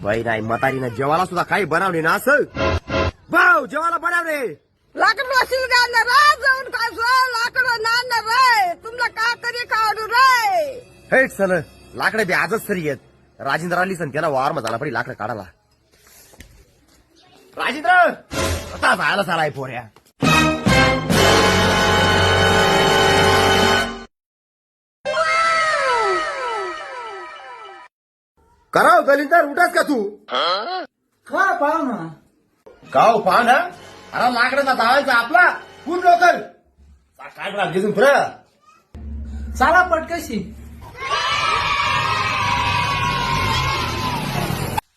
बाई नाही म्हातारीनं जेवायला सुद्धा काही बनवले ना असं भाऊ जेवायला बनवले लाकड वाशील गाणार रे जाऊन काय लाकड नांदणार रे तुमला का तरी काढू रे हे चल लाकडे बी आजच सरी येत राजेंद्र आली सण त्याला वार झाला पडी लाकडं काढाला राजेंद्र आता जायला चालाय पोऱ्या कराव दलिंदर उठास का तू का पाहू ना गाव पहा ना अरे लाकडाचा धावायचा आपला खूप लवकर काय करा घेऊन पुरा चला पटकशी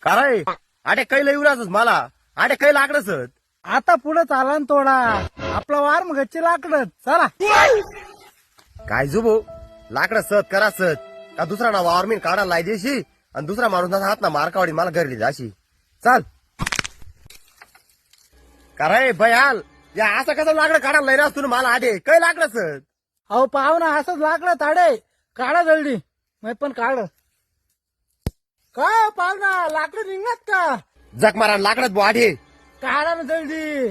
काय आटे काही लई उराच मला आटे काही लाकडच आता पुढे चाला न तोडा आपला वार मग गच्ची लाकडं चला काय जुबो लाकडं सत करा सत का दुसरा ना वावरमीन काढायला लाई देशी आणि दुसरा माणूस हात ना मारकावडी मला घरी जाशी चाल कराय भयाल या असं कसं लाकडं काढायला लई राहतो मला आडे काही लाकडं सत अहो पाहू ना असंच लाकडं ताडे काढा जल्दी मी पण काढ काय पाहू ना लाकडं निघत का जग मारा लाकडत वाढे काढा ना जल्दी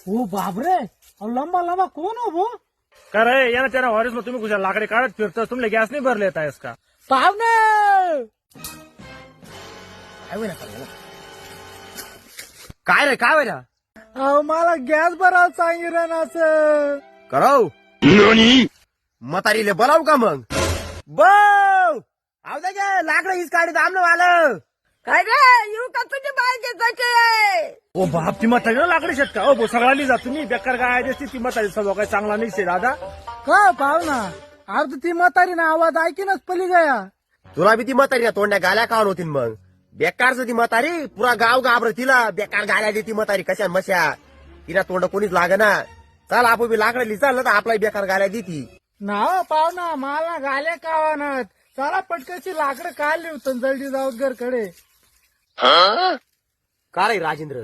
हो बापरे अहो लंबा लंबा कोण हो भो करे यानं त्यानं हॉरिस मग तुम्ही कुठे लाकडे काढत फिरतो तुमले गॅस नाही भरले येत आहेस का पाहू ना काय रे काय ना अहो मला गॅस भरायला सांगितलं ना असं कराव म्हातारीले बोलाव का मग बघ आव दे गे लाकडं हीच काढी आमलं आलं काय रे येऊ का तुझी बायचे तसे ओ बाप ती म्हातारी लाकडे शेत का ओ सगळ्यांनी जा तुम्ही बेकार काय दिसते ती म्हातारी सगळं काय चांगला नाही दादा का पाहू ना अर्ध ती म्हातारी ना आवाज ऐकीनच पली गया तुला बी ती म्हातारी ना तोंड्या गाल्या काढून होती मग बेकारच ती म्हातारी पुरा गाव घाबर तिला बेकार गाल्या देती म्हातारी कशा मशा तिला तोंड कोणीच लागना चाल आपण बी लाकडं चाललं तर आपला बेकार गाल्या देती ना पाहू ना मला गाले कावानात चला पटकशी लाकडं काढली होतं जल्दी जाऊ घरकडे का रे राजेंद्र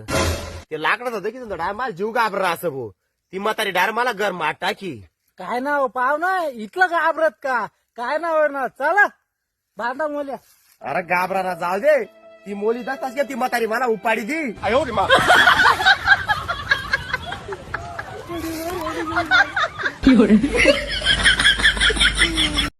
ते लाकडं होतं की डाय मला जीव घाबर असं भो ती म्हातारी डायरेक्ट मला घर माठ टाकी काय ना हो पाहू ना इथलं घाबरत का काय ना हो ना चला बांधा मोल्या अरे घाबरा जाऊ दे ती मोली दसताच का ती म्हातारी मला उपाडी दी एवढे